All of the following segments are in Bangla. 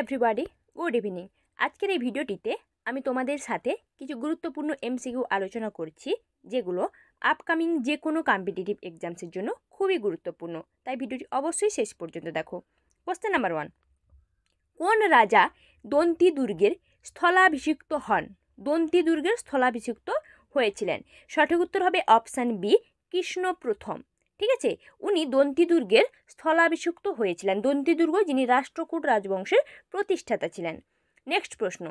Everybody, good evening. আজকের এই ভিডিওটিতে আমি তোমাদের সাথে কিছু গুরুত্বপূর্ণ এমসিকিউ আলোচনা করছি, যেগুলো আপকামিং যে কোনো কম্পিটিটিভ এক্সামসের জন্য খুবই গুরুত্বপূর্ণ। তাই ভিডিওটি অবশ্যই শেষ পর্যন্ত দেখো। কোশ্চেন নাম্বার 1, কোন রাজা দন্তি দুর্গের স্থলাভিষিক্ত হন? দন্তি দুর্গের স্থলাভিষিক্ত হয়েছিলেন। সঠিক উত্তর হবে অপশান বি, কৃষ্ণ প্রথম। ঠিক আছে, উনি দন্তি দুর্গের স্থলাভিষিক্ত হয়েছিলেন। দন্তি দুর্গ যিনি রাষ্ট্রকূট রাজবংশের প্রতিষ্ঠাতা ছিলেন। নেক্সট প্রশ্ন,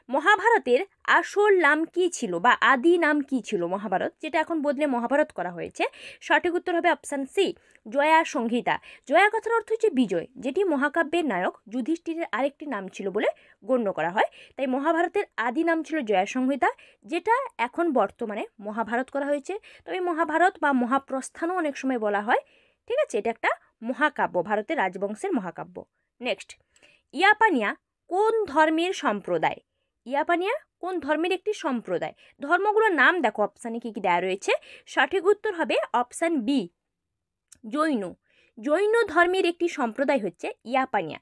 মহাভারতের আসল নাম কি ছিল বা আদি নাম কি ছিল? মহাভারত, যেটা এখন বদলে মহাভারত করা হয়েছে। সঠিক উত্তর হবে অপশান সি, জয়া সংহিতা। জয়া কথার অর্থ হচ্ছে বিজয়, যেটি মহাকাব্যের নায়ক যুধিষ্ঠিরের আরেকটি নাম ছিল বলে গণ্য করা হয়। তাই মহাভারতের আদি নাম ছিল জয়া সংহিতা, যেটা এখন বর্তমানে মহাভারত করা হয়েছে। তবে মহাভারত বা মহাপ্রস্থানও অনেক সময় বলা হয়। ঠিক আছে, এটা একটা মহাকাব্য, ভারতের রাজবংশের মহাকাব্য। নেক্সট, ইয়াপানিয়া কোন ধর্মের সম্প্রদায়? ইয়াপানিয়া কোন ধর্মের একটি সম্প্রদায়? ধর্মগুলোর নাম দেখো অপশানে কি কি দেওয়া রয়েছে। সঠিক উত্তর হবে অপশান বি, জৈন। জৈন ধর্মের একটি সম্প্রদায় হচ্ছে ইয়াপানিয়া।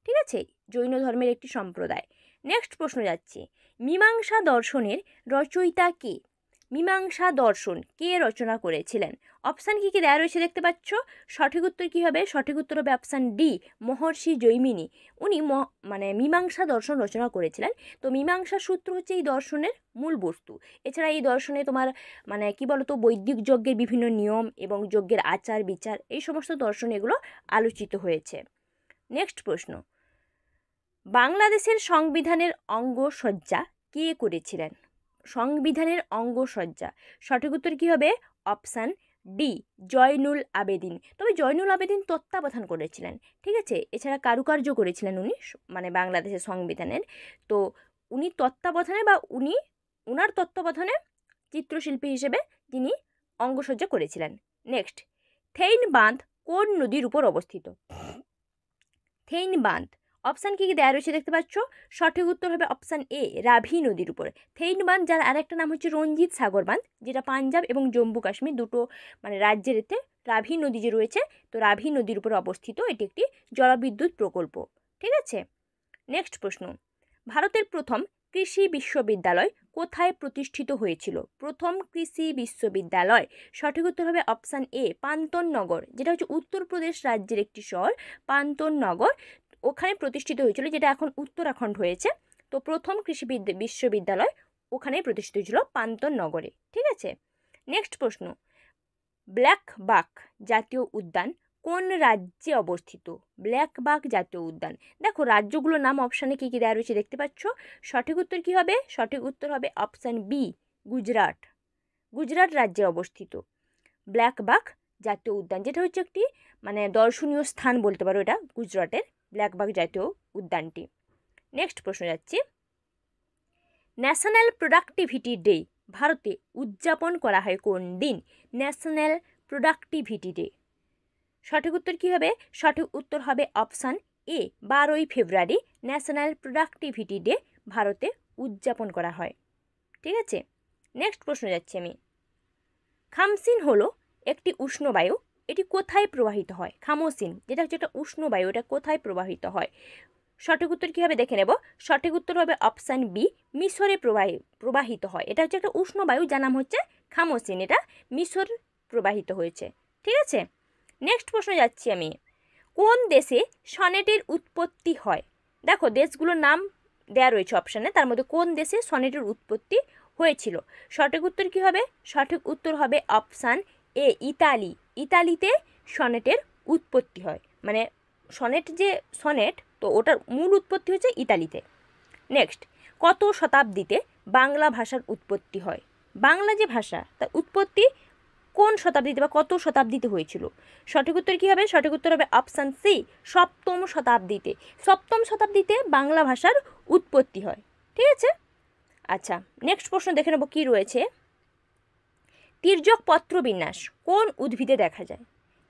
ঠিক আছে, জৈন ধর্মের একটি সম্প্রদায়। নেক্সট প্রশ্ন যাচ্ছে, মীমাংসা দর্শনের রচয়িতা কে? মীমাংসা দর্শন কে রচনা করেছিলেন? অপশান কি কি দেওয়া রয়েছে দেখতে পাচ্ছ। সঠিক উত্তর কি হবে? সঠিক উত্তর হবে অপশান ডি, মহর্ষি জৈমিনী। উনি মীমাংসা দর্শন রচনা করেছিলেন। তো মীমাংসা সূত্র হচ্ছে এই দর্শনের মূল বস্তু। এছাড়া এই দর্শনে তোমার কি বলতো, বৈদিক যজ্ঞের বিভিন্ন নিয়ম এবং যজ্ঞের আচার বিচার, এই সমস্ত দর্শন এগুলো আলোচিত হয়েছে। নেক্সট প্রশ্ন, বাংলাদেশের সংবিধানের অঙ্গসজ্জা কে করেছিলেন? সংবিধানের অঙ্গসজ্জা, সঠিক উত্তর কি হবে? Option D, Zainul Abedin. তবে জয়নুল আবেদিন তত্ত্বাবধান করেছিলেন। ঠিক আছে, এছাড়া কারুকার্য করেছিলেন উনি বাংলাদেশের সংবিধানের। তো উনি তত্ত্বাবধানে বা উনার তত্ত্বাবধানে চিত্রশিল্পী হিসেবে তিনি অঙ্গসজ্জা করেছিলেন। নেক্সট, থেইন বাঁধ কোন নদীর উপর অবস্থিত? থেইন বাঁধ, অপশান কি কি দেওয়া রয়েছে দেখতে পাচ্ছ। সঠিক উত্তর হবে অপশান এ, রাভি নদীর উপরে। থেইন বাঁধ, যার আরেকটা নাম হচ্ছে রঞ্জিত সাগর বাঁধ, যেটা পাঞ্জাব এবং জম্মু কাশ্মীর দুটো রাজ্যের এতে রাভি নদী যে রয়েছে, তো রাভি নদীর উপরে অবস্থিত এটি একটি জলবিদ্যুৎ প্রকল্প। ঠিক আছে, নেক্সট প্রশ্ন, ভারতের প্রথম কৃষি বিশ্ববিদ্যালয় কোথায় প্রতিষ্ঠিত হয়েছিল? প্রথম কৃষি বিশ্ববিদ্যালয়, সঠিক উত্তর হবে অপশান এ, পান্তননগর, যেটা হচ্ছে উত্তরপ্রদেশ রাজ্যের একটি শহর। পান্তননগর ওখানে প্রতিষ্ঠিত হয়েছিল, যেটা এখন উত্তরাখণ্ড হয়েছে। তো প্রথম কৃষি বিশ্ববিদ্যালয় ওখানেই প্রতিষ্ঠিত হয়েছিল, পান্তননগরে। ঠিক আছে, নেক্সট প্রশ্ন, ব্ল্যাক বাক জাতীয় উদ্যান কোন রাজ্যে অবস্থিত? ব্ল্যাক বাক জাতীয় উদ্যান, দেখো রাজ্যগুলোর নাম অপশানে কি কি দেওয়া রয়েছে দেখতে পাচ্ছ। সঠিক উত্তর কি হবে? সঠিক উত্তর হবে অপশান বি, গুজরাট। গুজরাট রাজ্যে অবস্থিত ব্ল্যাক বাক জাতীয় উদ্যান, যেটা হচ্ছে একটি দর্শনীয় স্থান বলতে পারো এটা, গুজরাটের ব্ল্যাক বাক জাতীয় উদ্যানটি। নেক্সট প্রশ্ন যাচ্ছি, ন্যাশনাল প্রোডাক্টিভিটি ডে ভারতে উদযাপন করা হয় কোন দিন? ন্যাশনাল প্রোডাক্টিভিটি ডে, সঠিক উত্তর কি হবে? সঠিক উত্তর হবে অপশান এ, 12ই ফেব্রুয়ারি ন্যাশনাল প্রোডাক্টিভিটি ডে ভারতে উদযাপন করা হয়। ঠিক আছে, নেক্সট প্রশ্ন যাচ্ছি আমি, খামসিন হলো একটি উষ্ণবায়ু, এটি কোথায় প্রবাহিত হয়? খামসিন, যেটা হচ্ছে একটা উষ্ণবায়ু, এটা কোথায় প্রবাহিত হয়? সঠিক উত্তর কী হবে দেখে নেব। সঠিক উত্তর হবে অপশান বি, মিশরে প্রবাহিত হয়। এটা হচ্ছে একটা উষ্ণবায়ু, যার নাম হচ্ছে খামসিন, এটা মিশর প্রবাহিত হয়েছে। ঠিক আছে, নেক্সট প্রশ্ন যাচ্ছি আমি, কোন দেশে সনেটের উৎপত্তি হয়? দেখো দেশগুলোর নাম দেয়া রয়েছে অপশানে, তার মধ্যে কোন দেশে সনেটের উৎপত্তি হয়েছিল? সঠিক উত্তর কি হবে? সঠিক উত্তর হবে অপশান এ, ইতালি। ইতালিতে সনেটের উৎপত্তি হয়, সনেট যে সনেট, তো ওটার মূল উৎপত্তি হচ্ছে ইতালিতে। নেক্সট, কত শতাব্দীতে বাংলা ভাষার উৎপত্তি হয়? বাংলা যে ভাষা, তার উৎপত্তি কোন শতাব্দীতে বা কত শতাব্দীতে হয়েছিল? সঠিক উত্তর কী হবে? সঠিক উত্তর হবে অপশান সি, 7ম শতাব্দীতে। 7ম শতাব্দীতে বাংলা ভাষার উৎপত্তি হয়। ঠিক আছে, আচ্ছা নেক্সট প্রশ্ন দেখে নেব কী রয়েছে। তির্যক পত্রবিন্যাস কোন উদ্ভিদে দেখা যায়?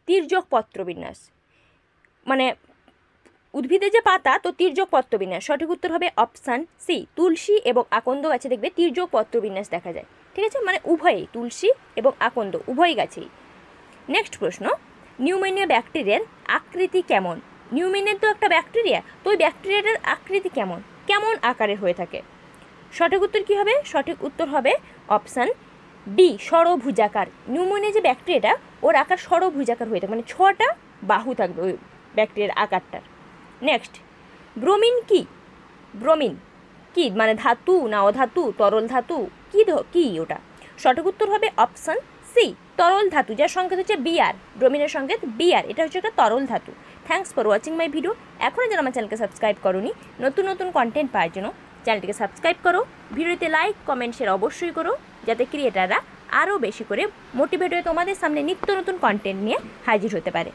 তির্যক পত্রবিন্যাস উদ্ভিদে যে পাতা, তো তির্যক পত্রবিন্যাস, সঠিক উত্তর হবে অপশান সি, তুলসী এবং আকন্দ গাছে দেখবে তির্যক পত্রবিন্যাস দেখা যায়। ঠিক আছে, উভয়ই, তুলসী এবং আকন্দ উভয় গাছেই। নেক্সট প্রশ্ন, নিউমোনিয়া ব্যাকটেরিয়ার আকৃতি কেমন? নিউমিনের তো একটা ব্যাকটেরিয়া, তো ওই ব্যাকটেরিয়াটার আকৃতি কেমন কেমন আকারের হয়ে থাকে? সঠিক উত্তর কী হবে? সঠিক উত্তর হবে অপশান ডি, ষড়ভুজাকার। নিউমোনিয়া যে ব্যাকটেরিয়াটা, ওর আকার ষড়ভুজাকার হয়ে থাকে, মানে 6টা বাহু থাকবে ওই ব্যাকটেরিয়ার আকারটার। নেক্সট, ব্রোমিন কি? ব্রোমিন কি মানে ধাতু না অধাতু, তরল ধাতু, কি ওটা? সঠিক উত্তর হবে অপশান সি, তরল ধাতু, যার সংকেত হচ্ছে বিআর। ব্রোমিনের সংকেত বিআর, এটা হচ্ছে একটা তরল ধাতু। Thanks for watching my video. এখনও যারা আমার চ্যানেলকে সাবস্ক্রাইব করোনি, নতুন নতুন কন্টেন্ট পাওয়ার জন্য চ্যানেলটিকে সাবস্ক্রাইব করো, ভিডিওতে লাইক কমেন্ট শেয়ার অবশ্যই করো, যাতে ক্রিয়েটাররা আরও বেশি করে মোটিভেট হয়ে তোমাদের সামনে নিত্য নতুন কন্টেন্ট নিয়ে হাজির হতে পারে।